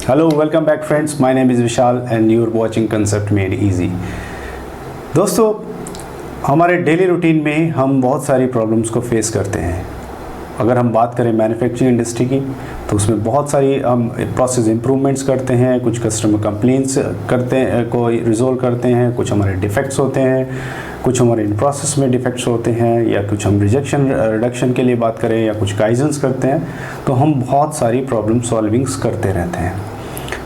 Hello, welcome back friends. My name is Vishal and you're watching Concept Made Easy. दोस्तों, हमारे daily routine में हम बहुत सारी प्रॉब्लम्स को फेस करते हैं। अगर हम बात करें मैन्युफैक्चरिंग इंडस्ट्री की तो उसमें बहुत सारी हम प्रोसेस इंप्रूवमेंट्स करते हैं, कुछ कस्टमर कंप्लेंट्स करते हैं को रिजोल्व करते हैं, कुछ हमारे डिफेक्ट्स होते हैं, कुछ हमारे इन प्रोसेस में डिफेक्ट्स होते हैं, या कुछ हम रिजेक्शन रिडक्शन के लिए बात करें या कुछ काइजेंस करते हैं। तो हम बहुत सारी प्रॉब्लम सॉल्विंग्स करते रहते हैं।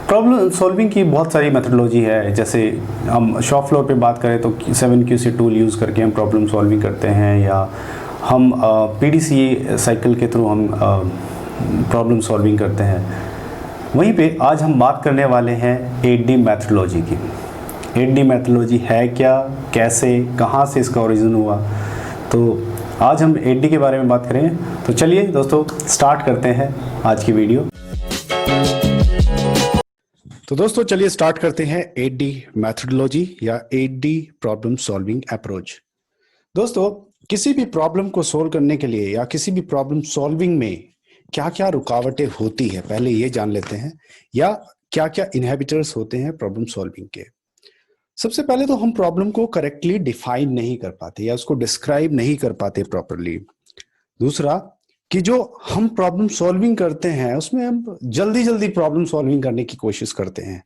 प्रॉब्लम सॉल्विंग की बहुत सारी मेथडोलॉजी है। जैसे हम शॉप फ्लोर पे बात करें तो 7QC टूल यूज़ करके हम प्रॉब्लम सॉल्विंग करते हैं, या हम PDCA साइकिल के थ्रू हम प्रॉब्लम सॉल्विंग करते हैं। वहीं पे आज हम बात करने वाले हैं 8D मेथडोलॉजी की। 8D मेथडोलॉजी है क्या, कैसे, कहाँ से इसका ओरिजिन हुआ, तो आज हम 8D के बारे में बात करेंगे। तो चलिए दोस्तों स्टार्ट करते हैं आज की वीडियो। तो दोस्तों चलिए स्टार्ट करते हैं 8D मेथडोलॉजी या 8D प्रॉब्लम सॉल्विंग अप्रोच। दोस्तों किसी भी प्रॉब्लम को सोल्व करने के लिए या किसी भी प्रॉब्लम सॉल्विंग में क्या क्या रुकावटें होती है पहले ये जान लेते हैं, या क्या क्या इनहिबिटर्स होते हैं प्रॉब्लम सॉल्विंग के। सबसे पहले तो हम प्रॉब्लम को करेक्टली डिफाइन नहीं कर पाते या उसको डिस्क्राइब नहीं कर पाते प्रॉपरली। दूसरा कि जो हम प्रॉब्लम सॉल्विंग करते हैं उसमें हम जल्दी जल्दी प्रॉब्लम सॉल्विंग करने की कोशिश करते हैं।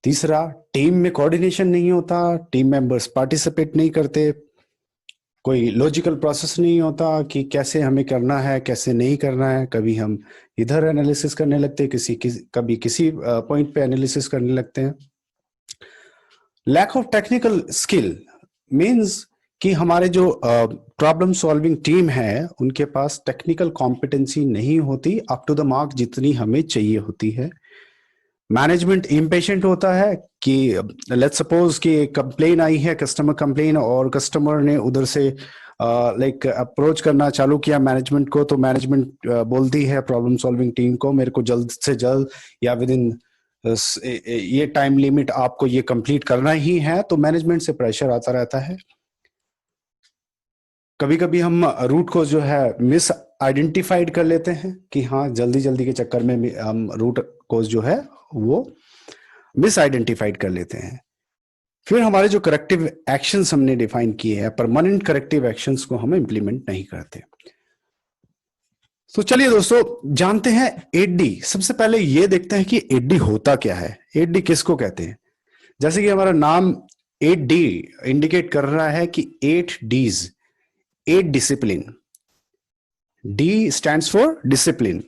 तीसरा, टीम में कोऑर्डिनेशन नहीं होता, टीम मेंबर्स पार्टिसिपेट नहीं करते, कोई लॉजिकल प्रोसेस नहीं होता कि कैसे हमें करना है कैसे नहीं करना है। कभी हम इधर एनालिसिस करने लगते हैं, कभी किसी पॉइंट पे एनालिसिस करने लगते हैं। Lack of technical skill means कि हमारे जो प्रॉब्लम सॉल्विंग टीम है उनके पास टेक्निकल कॉम्पिटेंसी नहीं होती अप टू द मार्क जितनी हमें चाहिए होती है। मैनेजमेंट इम्पेशेंट होता है कि लेट्स सपोज कि कंप्लेन आई है, कस्टमर कंप्लेन, और कस्टमर ने उधर से अप्रोच करना चालू किया मैनेजमेंट को, तो मैनेजमेंट बोलती है प्रॉब्लम सॉल्विंग टीम को मेरे को जल्द से जल्द या विद इन ये टाइम लिमिट आपको ये कंप्लीट करना ही है। तो मैनेजमेंट से प्रेशर आता रहता है। कभी कभी हम रूट को जो है मिस आइडेंटिफाइड कर लेते हैं कि हाँ जल्दी जल्दी के चक्कर में हम रूट को जो है वो मिस आइडेंटिफाइड कर लेते हैं। फिर हमारे जो करेक्टिव एक्शंस हमने डिफाइन किए हैं, परमानेंट करेक्टिव एक्शंस को हम इंप्लीमेंट नहीं करते। तो चलिए दोस्तों जानते हैं 8D। सबसे पहले ये देखते हैं कि 8D होता क्या है, 8D किसको कहते हैं। जैसे कि हमारा नाम 8D इंडिकेट कर रहा है कि 8 Ds, 8 discipline. D stands for discipline.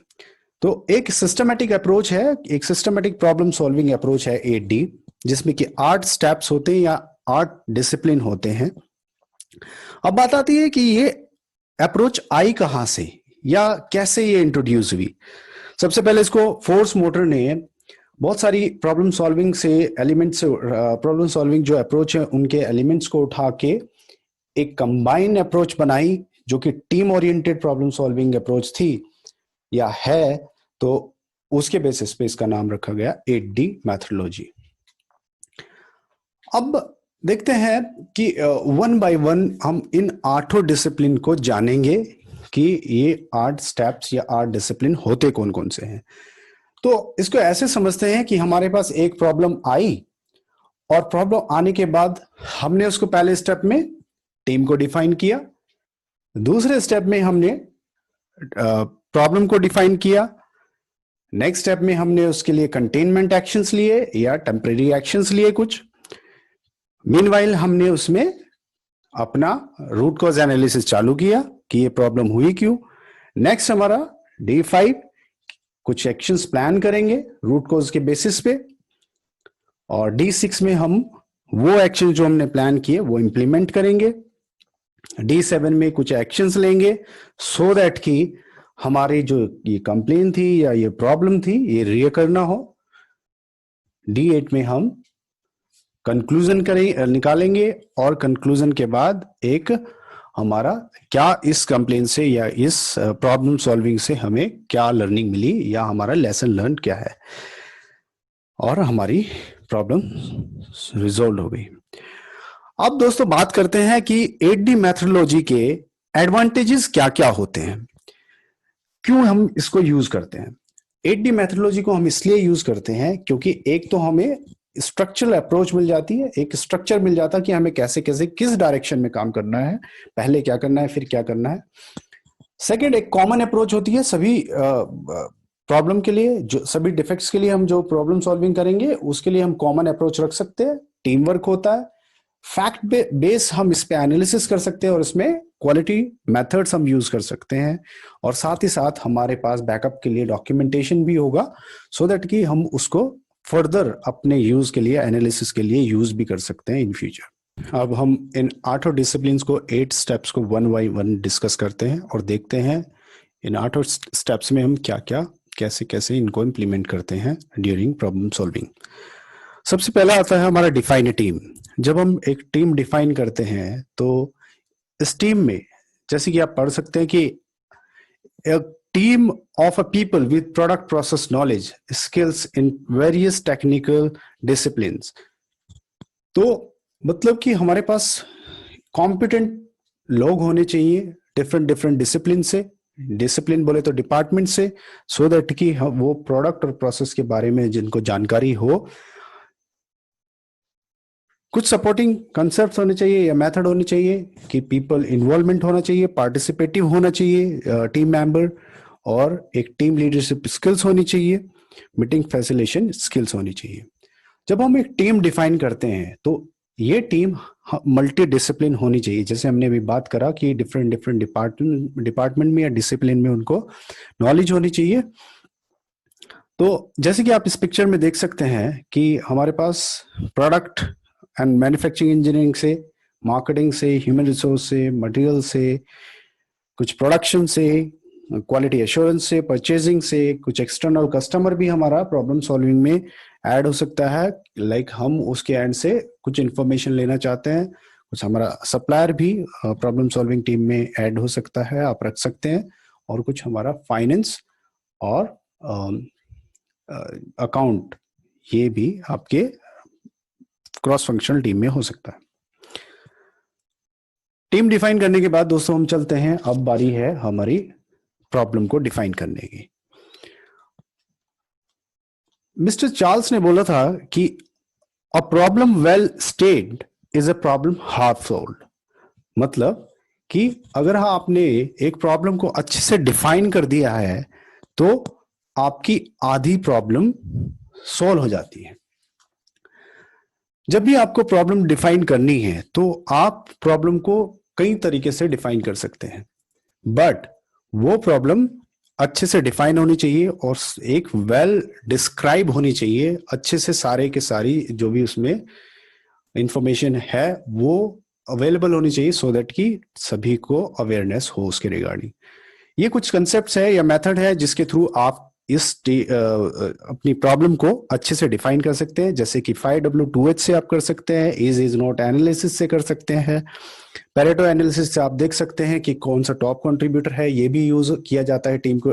तो एक सिस्टमेटिक अप्रोच है, एक सिस्टमेटिक प्रॉब्लम सॉल्विंग अप्रोच है 8D, जिसमें कि 8 स्टेप्स होते हैं या 8 डिसिप्लिन होते हैं। अब बात आती है कि ये अप्रोच आई कहां से या कैसे ये इंट्रोड्यूस हुई। सबसे पहले इसको फोर्स मोटर ने बहुत सारी प्रॉब्लम सॉल्विंग से एलिमेंट्स, प्रॉब्लम सॉल्विंग जो अप्रोच है उनके एलिमेंट्स को उठा के एक कंबाइन अप्रोच बनाई जो कि team oriented problem solving approach थी या है। तो उसके बेसिस पे इसका नाम रखा गया 8D मैथडोलॉजी। अब देखते हैं कि वन बाय वन हम इन 8 डिसिप्लिन को जानेंगे कि ये 8 स्टेप्स या 8 डिसिप्लिन होते कौन कौन से हैं। तो इसको ऐसे समझते हैं कि हमारे पास एक प्रॉब्लम आई और प्रॉब्लम आने के बाद हमने उसको पहले स्टेप में टीम को डिफाइन किया, दूसरे स्टेप में हमने प्रॉब्लम को डिफाइन किया, नेक्स्ट स्टेप में हमने उसके लिए कंटेनमेंट एक्शंस लिए या टेम्परेरी एक्शंस लिए कुछ। मीनवाइल हमने उसमें अपना रूट कॉज एनालिसिस चालू किया कि ये प्रॉब्लम हुई क्यों। नेक्स्ट हमारा D5 कुछ एक्शंस प्लान करेंगे रूट कॉज के बेसिस पे, और D6 में हम वो एक्शन जो हमने प्लान किए वो इंप्लीमेंट करेंगे। D7 में कुछ एक्शंस लेंगे सो दैट कि हमारी जो ये कंप्लेन थी या ये प्रॉब्लम थी ये रिकर ना हो। D8 में हम कंक्लूजन निकालेंगे, और कंक्लूजन के बाद एक हमारा क्या इस कंप्लेन से या इस प्रॉब्लम सॉल्विंग से हमें क्या लर्निंग मिली या हमारा लेसन लर्न क्या है, और हमारी प्रॉब्लम रिजॉल्व हो गई। अब दोस्तों बात करते हैं कि 8D मेथडोलॉजी के एडवांटेजेस क्या क्या होते हैं, क्यों हम इसको यूज करते हैं। 8D मेथोडोलॉजी को हम इसलिए यूज करते हैं क्योंकि एक तो हमें स्ट्रक्चरल अप्रोच मिल जाती है, एक स्ट्रक्चर मिल जाता है कि हमें कैसे कैसे किस डायरेक्शन में काम करना है, पहले क्या करना है फिर क्या करना है। सेकंड, एक कॉमन अप्रोच होती है सभी प्रॉब्लम के लिए, जो सभी डिफेक्ट्स के लिए हम जो प्रॉब्लम सॉल्विंग करेंगे उसके लिए हम कॉमन अप्रोच रख सकते हैं। टीम वर्क होता है, फैक्ट बेस हम इस पे एनालिसिस कर सकते हैं और इसमें क्वालिटी मेथड्स हम यूज कर सकते हैं, और साथ ही साथ हमारे पास बैकअप के लिए डॉक्यूमेंटेशन भी होगा सो दैट कि हम उसको फर्दर अपने यूज के लिए, एनालिसिस के लिए यूज भी कर सकते हैं इन फ्यूचर। अब हम इन 8 डिसिप्लिन्स को, 8 स्टेप्स को वन बाई वन डिस्कस करते हैं और देखते हैं इन 8 स्टेप्स में हम क्या क्या, कैसे कैसे इनको इम्प्लीमेंट करते हैं ड्यूरिंग प्रॉब्लम सॉल्विंग। सबसे पहला आता है हमारा डिफाइन ए टीम। जब हम एक टीम डिफाइन करते हैं तो इस टीम में, जैसे कि आप पढ़ सकते हैं कि a team of a people with product process knowledge skills in various technical disciplines। तो मतलब कि हमारे पास कॉम्पिटेंट लोग होने चाहिए डिफरेंट डिफरेंट डिसिप्लिन से, डिसिप्लिन बोले तो डिपार्टमेंट से, सो दैट कि वो प्रोडक्ट और प्रोसेस के बारे में जिनको जानकारी हो। कुछ सपोर्टिंग कंसेप्ट होने चाहिए या मेथड होने चाहिए कि पीपल इन्वॉल्वमेंट होना चाहिए, पार्टिसिपेटिव होना चाहिए टीम मेंबर, और एक टीम लीडरशिप स्किल्स होनी चाहिए, मीटिंग फैसिलिटेशन स्किल्स होनी चाहिए। जब हम एक टीम डिफाइन करते हैं तो ये टीम मल्टी डिसिप्लिन होनी चाहिए, जैसे हमने अभी बात करा कि डिफरेंट डिफरेंट डिपार्टमेंट में या डिसिप्लिन में उनको नॉलेज होनी चाहिए। तो जैसे कि आप इस पिक्चर में देख सकते हैं कि हमारे पास प्रोडक्ट एंड मैन्युफैक्चरिंग इंजीनियरिंग से, मार्केटिंग से, ह्यूमन रिसोर्स से, मटेरियल से, कुछ प्रोडक्शन से, क्वालिटी एश्योरेंस से, परचेजिंग से, कुछ एक्सटर्नल कस्टमर भी हमारा प्रॉब्लम सॉल्विंग में ऐड हो सकता है। लाइक हम उसके एंड से कुछ इंफॉर्मेशन लेना चाहते हैं, कुछ हमारा सप्लायर भी प्रॉब्लम सॉल्विंग टीम में ऐड हो सकता है, आप रख सकते हैं, और कुछ हमारा फाइनेंस और अकाउंट, ये भी आपके क्रॉस फंक्शनल टीम में हो सकता है। टीम डिफाइन करने के बाद दोस्तों हम चलते हैं, अब बारी है हमारी प्रॉब्लम को डिफाइन करने की। मिस्टर चार्ल्स ने बोला था कि a problem well stated is a problem half solved. मतलब कि अगर आपने एक प्रॉब्लम को अच्छे से डिफाइन कर दिया है तो आपकी आधी प्रॉब्लम सॉल्व हो जाती है। जब भी आपको प्रॉब्लम डिफाइन करनी है तो आप प्रॉब्लम को कई तरीके से डिफाइन कर सकते हैं, बट वो प्रॉब्लम अच्छे से डिफाइन होनी चाहिए और एक वेल डिस्क्राइब होनी चाहिए, अच्छे से सारे के सारी जो भी उसमें इंफॉर्मेशन है वो अवेलेबल होनी चाहिए, सो दैट कि सभी को अवेयरनेस हो उसके रिगार्डिंग। ये कुछ कंसेप्ट्स है या मेथड है जिसके थ्रू आप इस अपनी प्रॉब्लम को अच्छे से डिफाइन कर सकते हैं, जैसे कि 5W2H से आप कर सकते हैं, इज नॉट एनालिसिस से कर सकते हैं, पैरेटो एनालिसिस से आप देख सकते हैं कि कौन सा टॉप कंट्रीब्यूटर है, ये भी यूज किया जाता है टीम को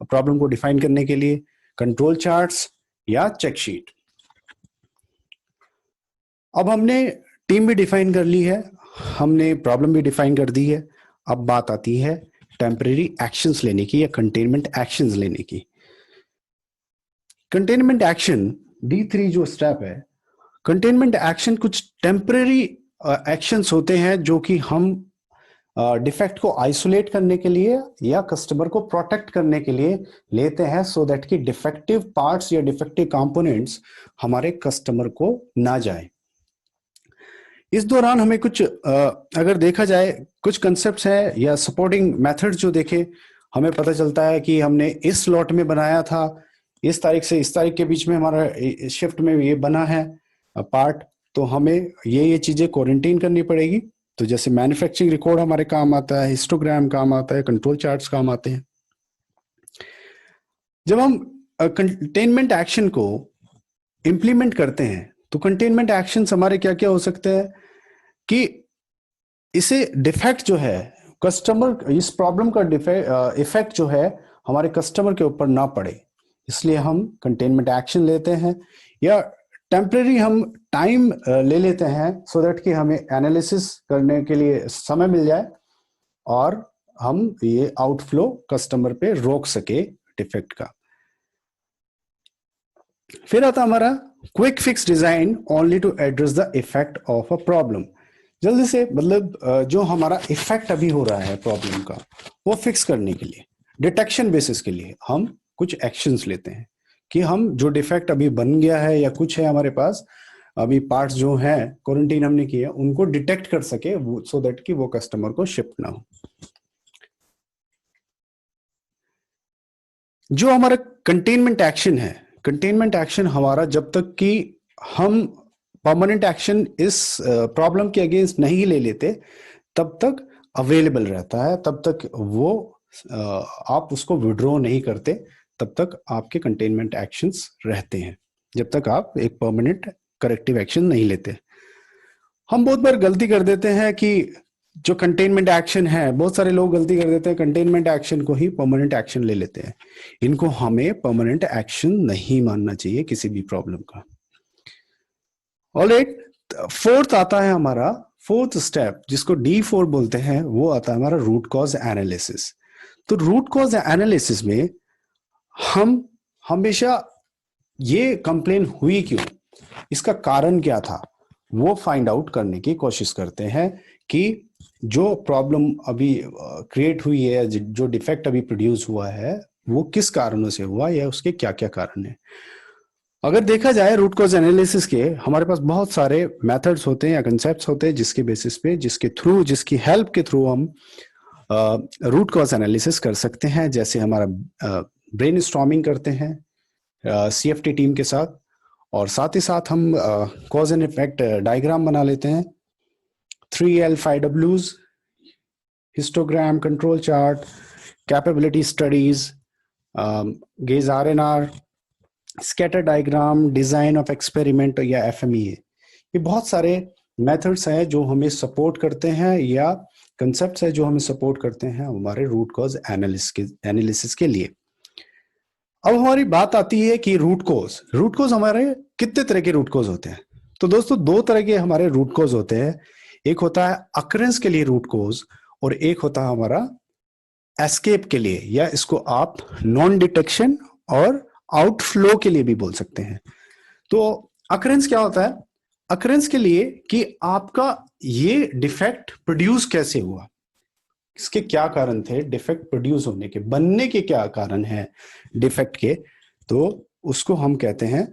प्रॉब्लम को डिफाइन करने के लिए, कंट्रोल चार्ट्स या चेक शीट। अब हमने टीम भी डिफाइन कर ली है, हमने प्रॉब्लम भी डिफाइन कर दी है, अब बात आती है टेम्परेरी एक्शंस लेने की या कंटेनमेंट एक्शंस लेने की। कंटेनमेंट एक्शन D3 जो स्टेप है, कंटेनमेंट एक्शन कुछ टेम्परेरी एक्शंस होते हैं जो कि हम डिफेक्ट को आइसोलेट करने के लिए या कस्टमर को प्रोटेक्ट करने के लिए लेते हैं, सो दैट कि डिफेक्टिव पार्ट्स या डिफेक्टिव कंपोनेंट्स हमारे कस्टमर को ना जाए। इस दौरान हमें कुछ अगर देखा जाए कुछ कंसेप्ट्स है या सपोर्टिंग मेथड्स जो देखे, हमें पता चलता है कि हमने इस लॉट में बनाया था, इस तारीख से इस तारीख के बीच में हमारा शिफ्ट में ये बना है पार्ट, तो हमें ये चीजें क्वारंटीन करनी पड़ेगी। तो जैसे मैन्युफैक्चरिंग रिकॉर्ड हमारे काम आता है, हिस्टोग्राम काम आता है, कंट्रोल चार्ट्स काम आते हैं। जब हम कंटेनमेंट एक्शन को इंप्लीमेंट करते हैं तो कंटेनमेंट एक्शन हमारे क्या क्या हो सकते हैं कि इसे डिफेक्ट जो है कस्टमर, इस प्रॉब्लम का इफेक्ट जो है हमारे कस्टमर के ऊपर ना पड़े, इसलिए हम कंटेनमेंट एक्शन लेते हैं, या टेम्परेरी हम टाइम ले लेते हैं सो दैट कि हमें एनालिसिस करने के लिए समय मिल जाए और हम ये आउटफ्लो कस्टमर पे रोक सके डिफेक्ट का। फिर आता हमारा quick fix design only to address the effect of a problem. जल्दी से मतलब जो हमारा इफेक्ट अभी हो रहा है प्रॉब्लम का वो फिक्स करने के लिए डिटेक्शन बेसिस के लिए हम कुछ एक्शंस लेते हैं कि हम जो डिफेक्ट अभी बन गया है या कुछ है हमारे पास अभी पार्ट्स जो हैं क्वारंटीन हमने किए उनको डिटेक्ट कर सके सो दैट कि वो कस्टमर को शिफ्ट ना हो। जो हमारा कंटेनमेंट एक्शन है, कंटेनमेंट एक्शन हमारा जब तक कि हम परमानेंट एक्शन इस प्रॉब्लम के अगेंस्ट नहीं ले लेते तब तक अवेलेबल रहता है, तब तक वो आप उसको विड्रॉ नहीं करते, तब तक आपके कंटेनमेंट एक्शंस रहते हैं जब तक आप एक परमानेंट करेक्टिव एक्शन नहीं लेते। हम बहुत बार गलती कर देते हैं कि जो कंटेनमेंट एक्शन है, बहुत सारे लोग गलती कर देते हैं कंटेनमेंट एक्शन को ही परमानेंट एक्शन ले लेते हैं। इनको हमें परमानेंट एक्शन नहीं मानना चाहिए किसी भी प्रॉब्लम का। ऑलराइट, फोर्थ आता है हमारा फोर्थ स्टेप जिसको D4 बोलते हैं, वो आता है हमारा रूट कॉज एनालिसिस। तो रूट कॉज एनालिसिस में हम हमेशा ये कंप्लेन हुई क्यों, इसका कारण क्या था, वो फाइंड आउट करने की कोशिश करते हैं कि जो प्रॉब्लम अभी क्रिएट हुई है, जो डिफेक्ट अभी प्रोड्यूस हुआ है वो किस कारणों से हुआ या उसके क्या क्या कारण है। अगर देखा जाए रूट कॉज एनालिसिस के हमारे पास बहुत सारे मेथड्स होते हैं या कंसेप्ट्स होते हैं जिसके बेसिस पे, जिसके थ्रू, जिसकी हेल्प के थ्रू हम रूट कॉज एनालिसिस कर सकते हैं। जैसे हमारा ब्रेन स्टॉर्मिंग करते हैं CFT टीम के साथ, और साथ ही साथ हम कॉज एंड इफेक्ट डायग्राम बना लेते हैं, 3L 5Ws, histogram, control chart, capability studies, gauge RNR, scatter diagram, design of experiment या FMEA। ये बहुत सारे मेथड्स हैं जो हमें सपोर्ट करते हैं या कंसेप्ट्स है जो हमें सपोर्ट करते हैं हमारे रूट कॉज एनालिसिस के लिए। अब हमारी बात आती है कि रूट कॉज हमारे कितने तरह के रूट कॉज होते हैं। तो दोस्तों दो तरह के हमारे रूट कॉज होते हैं, एक होता है अकरेंस के लिए रूट कॉज और एक होता है हमारा एस्केप के लिए, या इसको आप नॉन डिटेक्शन और आउटफ्लो के लिए भी बोल सकते हैं। तो अकरेंस क्या होता है, अकरेंस के लिए कि आपका ये डिफेक्ट प्रोड्यूस कैसे हुआ, इसके क्या कारण थे, डिफेक्ट प्रोड्यूस होने के, बनने के क्या कारण है डिफेक्ट के, तो उसको हम कहते हैं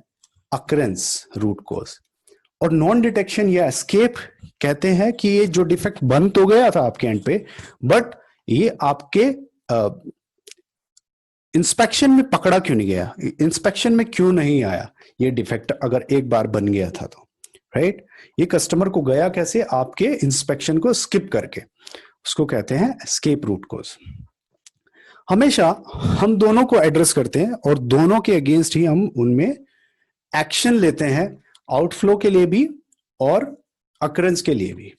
अकरेंस रूट कॉज। और नॉन डिटेक्शन या एस्केप कहते हैं कि ये जो डिफेक्ट बन तो गया था आपके एंड पे, बट ये आपके इंस्पेक्शन में पकड़ा क्यों नहीं गया, इंस्पेक्शन में क्यों नहीं आया ये डिफेक्ट, अगर एक बार बन गया था तो, राइट। ये कस्टमर को गया कैसे, आपके इंस्पेक्शन को स्किप करके, उसको कहते हैं एस्केप रूट कॉज। हमेशा हम दोनों को एड्रेस करते हैं और दोनों के अगेंस्ट ही हम उनमें एक्शन लेते हैं, आउटफ्लो के लिए भी और अकरेंस के लिए भी।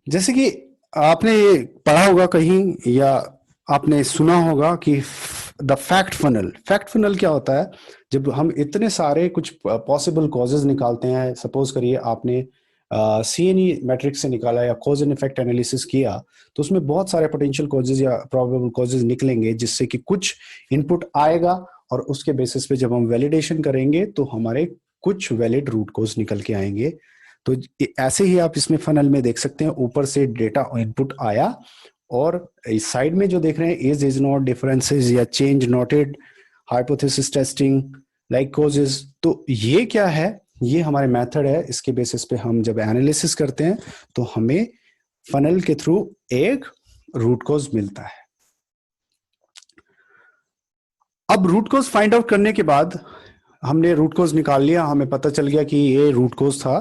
जैसे कि आपने पढ़ा होगा कहीं या आपने सुना होगा कि द फैक्ट फनल क्या होता है, जब हम इतने सारे कुछ पॉसिबल कॉजेज निकालते हैं, सपोज करिए आपने CNE मैट्रिक्स से निकाला या कॉज एंड इफेक्ट एनालिसिस किया, तो उसमें बहुत सारे पोटेंशियल कॉजेज या प्रोबेबल कॉजेज निकलेंगे जिससे कि कुछ इनपुट आएगा और उसके बेसिस पे जब हम वैलिडेशन करेंगे तो हमारे कुछ वैलिड रूट कॉज निकल के आएंगे। तो ऐसे ही आप इसमें फनल में देख सकते हैं, ऊपर से डेटा इनपुट आया और इस साइड में जो देख रहे हैं इज नॉट, डिफरेंसेस या change noted, hypothesis testing, like causes, तो ये क्या है, ये हमारे मेथड है। इसके बेसिस पे हम जब एनालिसिस करते हैं तो हमें फनल के थ्रू एक रूट कॉज मिलता है। अब रूट कॉज फाइंड आउट करने के बाद हमने रूट कॉज निकाल लिया, हमें पता चल गया कि ये रूट कॉज था,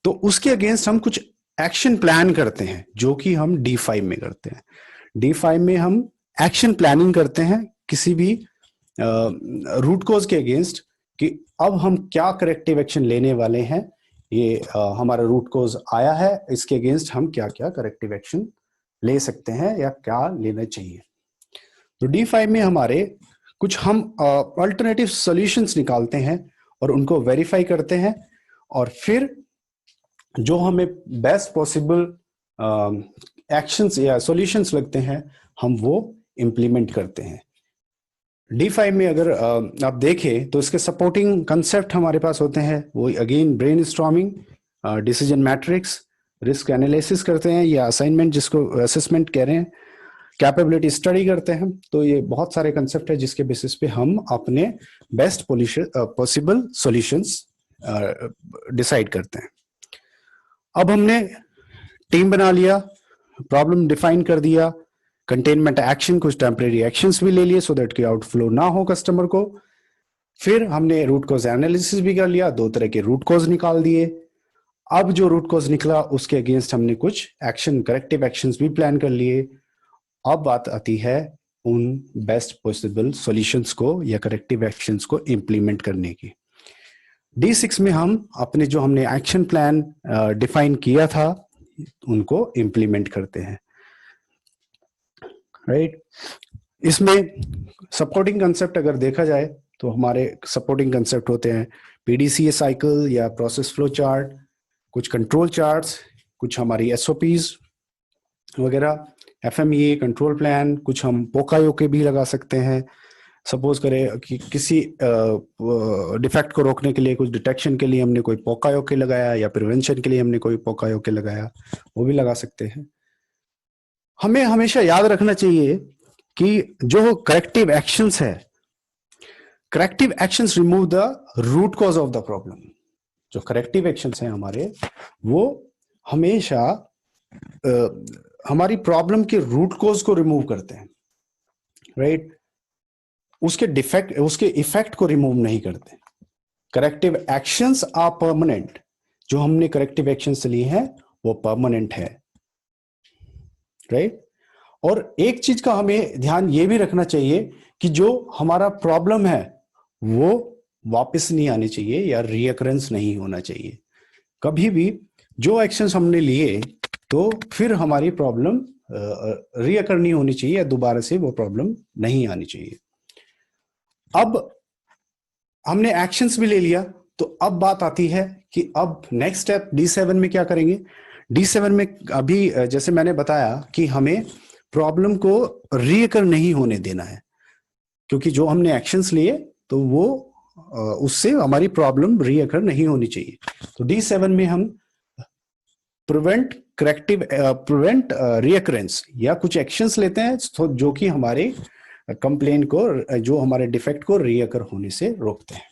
तो उसके अगेंस्ट हम कुछ एक्शन प्लान करते हैं जो कि हम D5 में करते हैं। D5 में हम एक्शन प्लानिंग करते हैं किसी भी रूट कॉज के अगेंस्ट कि अब हम क्या करेक्टिव एक्शन लेने वाले हैं, ये हमारा रूट कॉज आया है, इसके अगेंस्ट हम क्या क्या करेक्टिव एक्शन ले सकते हैं या क्या लेना चाहिए। तो D5 में हमारे कुछ हम अल्टरनेटिव सॉल्यूशंस निकालते हैं और उनको वेरीफाई करते हैं, और फिर जो हमें बेस्ट पॉसिबल एक्शंस या सॉल्यूशंस लगते हैं हम वो इम्प्लीमेंट करते हैं। D5 में अगर आप देखें तो इसके सपोर्टिंग कंसेप्ट हमारे पास होते हैं, वो again brain storming, decision matrix, risk analysis करते हैं या असाइनमेंट जिसको असेसमेंट कह रहे हैं, कैपेबिलिटी स्टडी करते हैं। तो ये बहुत सारे कंसेप्ट है जिसके बेसिस पे हम अपने बेस्ट पॉसिबल सॉल्यूशंस डिसाइड करते हैं। अब हमने टीम बना लिया, प्रॉब्लम डिफाइन कर दिया, कंटेनमेंट एक्शन, कुछ टेम्परेरी एक्शंस भी ले लिए सो दैट कि आउटफ्लो ना हो कस्टमर को। फिर हमने रूट कॉज एनालिसिस भी कर लिया, 2 तरह के रूट कॉज निकाल दिए। अब जो रूट कॉज निकला उसके अगेंस्ट हमने कुछ एक्शन, करेक्टिव एक्शंस भी प्लान कर लिए। अब बात आती है उन बेस्ट पॉसिबल सॉल्यूशंस को या करेक्टिव एक्शंस को इंप्लीमेंट करने की। D6 में हम अपने जो हमने एक्शन प्लान डिफाइन किया था उनको इंप्लीमेंट करते हैं, राइट। इसमें सपोर्टिंग कंसेप्ट अगर देखा जाए तो हमारे सपोर्टिंग कंसेप्ट होते हैं PDCA साइकिल या प्रोसेस फ्लो चार्ट, कुछ कंट्रोल चार्ट्स, कुछ हमारी SOPs वगैरह, FMEA कंट्रोल प्लान, कुछ हम पोकायोके भी लगा सकते हैं। सपोज करें कि किसी डिफेक्ट को रोकने के लिए, कुछ डिटेक्शन के लिए हमने कोई पोकायोके लगाया या प्रिवेंशन के लिए हमने कोई पोकायोके लगाया, वो भी लगा सकते हैं। हमें हमेशा याद रखना चाहिए कि जो करेक्टिव एक्शंस है, corrective actions remove the root cause of the problem. जो करेक्टिव एक्शंस हैं हमारे, वो हमेशा हमारी प्रॉब्लम के रूट कॉज को रिमूव करते हैं, राइट। उसके डिफेक्ट, उसके इफेक्ट को रिमूव नहीं करते। Corrective actions are permanent. जो हमने करेक्टिव एक्शंस लिए हैं वो परमानेंट है, राइट। और एक चीज का हमें ध्यान ये भी रखना चाहिए कि जो हमारा प्रॉब्लम है वो वापस नहीं आनी चाहिए या रीअकरेंस नहीं होना चाहिए। कभी भी जो एक्शंस हमने लिए तो फिर हमारी प्रॉब्लम रीअकर नहीं होनी चाहिए या दोबारा से वो प्रॉब्लम नहीं आनी चाहिए। अब हमने एक्शंस भी ले लिया, तो अब बात आती है कि अब नेक्स्ट स्टेप D7 में क्या करेंगे। D7 में अभी जैसे मैंने बताया कि हमें प्रॉब्लम को रीअकर नहीं होने देना है, क्योंकि जो हमने एक्शंस लिए तो वो उससे हमारी प्रॉब्लम रीअकर नहीं होनी चाहिए। तो D7 में हम प्रिवेंट रीअकरेंस या कुछ एक्शंस लेते हैं तो जो कि हमारे कंप्लेन को, जो हमारे डिफेक्ट को रीअकर होने से रोकते हैं।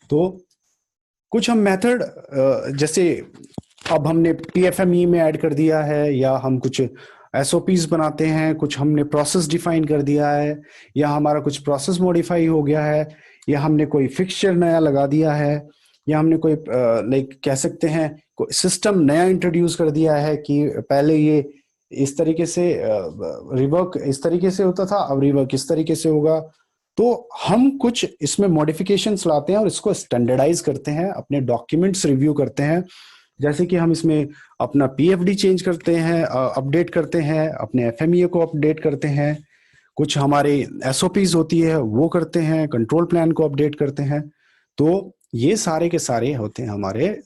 तो कुछ हम मेथड, जैसे अब हमने PFME में ऐड कर दिया है, या हम कुछ SOPs बनाते हैं, कुछ हमने प्रोसेस डिफाइन कर दिया है, या हमारा कुछ प्रोसेस मॉडिफाई हो गया है, या हमने कोई फिक्सचर नया लगा दिया है, या हमने कोई लाइक कह सकते हैं कोई सिस्टम नया इंट्रोड्यूस कर दिया है कि पहले ये इस तरीके से रिवर्क इस तरीके से होता था, अब रिवर्क इस तरीके से होगा। तो हम कुछ इसमें मॉडिफिकेशंस लाते हैं और इसको स्टैंडर्डाइज करते हैं, अपने डॉक्यूमेंट्स रिव्यू करते हैं। जैसे कि हम इसमें अपना PFD चेंज करते हैं, अपडेट करते हैं, अपने FMEA को अपडेट करते हैं, कुछ हमारे SOPs होती है वो करते हैं, कंट्रोल प्लान को अपडेट करते हैं। तो ये सारे के सारे होते हैं हमारे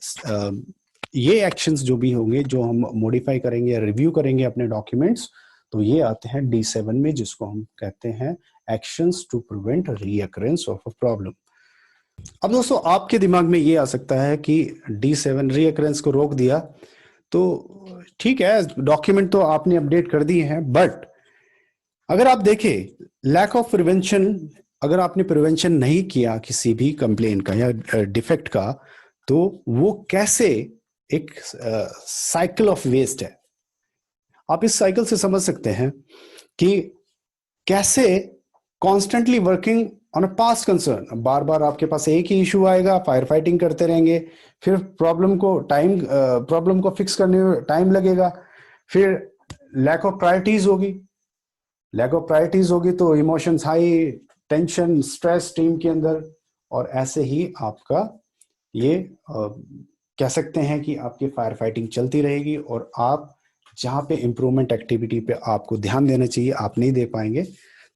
ये एक्शंस जो भी होंगे, जो हम मॉडिफाई करेंगे या रिव्यू करेंगे अपने डॉक्यूमेंट्स, तो ये आते हैं D7 में, जिसको हम कहते हैं actions to prevent reoccurrence of a problem. अब दोस्तों आपके दिमाग में ये आ सकता है कि D7 रीअकरेंस को रोक दिया तो ठीक है, डॉक्यूमेंट तो आपने अपडेट कर दिए हैं, बट अगर आप देखें लैक ऑफ प्रिवेंशन, अगर आपने प्रिवेंशन नहीं किया किसी भी कंप्लेन का या डिफेक्ट का, तो वो कैसे एक साइकिल ऑफ वेस्ट है। आप इस साइकिल से समझ सकते हैं कि कैसे constantly working on a past concern, बार बार आपके पास एक ही इशू आएगा, फायर फाइटिंग करते रहेंगे, फिर प्रॉब्लम को फिक्स करने में टाइम लगेगा, फिर लैक ऑफ प्रायोरिटीज होगी तो emotions high, tension, stress team के अंदर, और ऐसे ही आपका ये कह सकते हैं कि आपकी फायर फाइटिंग चलती रहेगी और आप जहां पे इंप्रूवमेंट एक्टिविटी पे आपको ध्यान देना चाहिए आप नहीं दे पाएंगे।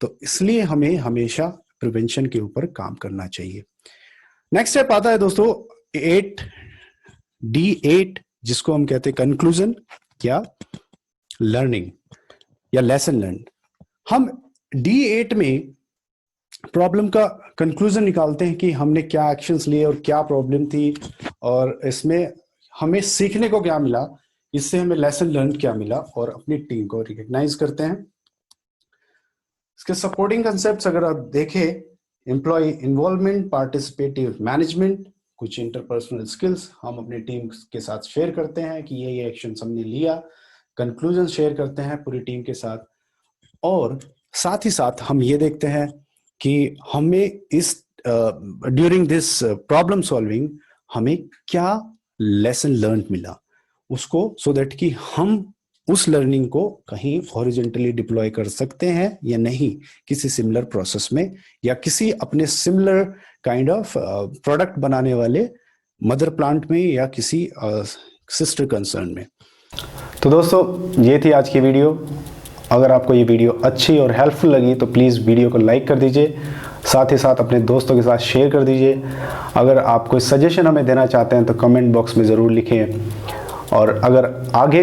तो इसलिए हमें हमेशा प्रिवेंशन के ऊपर काम करना चाहिए। नेक्स्ट स्टेप आता है दोस्तों 8D8, जिसको हम कहते हैं कंक्लूजन या लर्निंग या लेसन लर्न। हम D8 में प्रॉब्लम का कंक्लूजन निकालते हैं कि हमने क्या एक्शंस लिए और क्या प्रॉब्लम थी, और इसमें हमें सीखने को क्या मिला, इससे हमें लेसन लर्न क्या मिला, और अपनी टीम को रिकॉग्नाइज करते हैं। इसके सपोर्टिंग कंसेप्ट्स अगर आप देखें, एम्प्लॉय इन्वॉल्वमेंट, पार्टिसिपेटिव मैनेजमेंट, कुछ इंटरपर्सनल स्किल्स हम अपनी टीम के साथ शेयर करते हैं कि ये एक्शन हमने लिया, कंक्लूजन शेयर करते हैं पूरी टीम के साथ, और साथ ही साथ हम ये देखते हैं कि हमें इस ड्यूरिंग दिस प्रॉब्लम सॉल्विंग हमें क्या लेसन लर्न मिला उसको, सो दैट कि हम उस लर्निंग को कहीं हॉरिजॉन्टली डिप्लॉय कर सकते हैं या नहीं, किसी सिमिलर प्रोसेस में या किसी अपने सिमिलर काइंड ऑफ प्रोडक्ट बनाने वाले मदर प्लांट में या किसी सिस्टर कंसर्न में। तो दोस्तों ये थी आज की वीडियो। अगर आपको ये वीडियो अच्छी और हेल्पफुल लगी तो प्लीज़ वीडियो को लाइक कर दीजिए, साथ ही साथ अपने दोस्तों के साथ शेयर कर दीजिए। अगर आप कोई सजेशन हमें देना चाहते हैं तो कमेंट बॉक्स में ज़रूर लिखें, और अगर आगे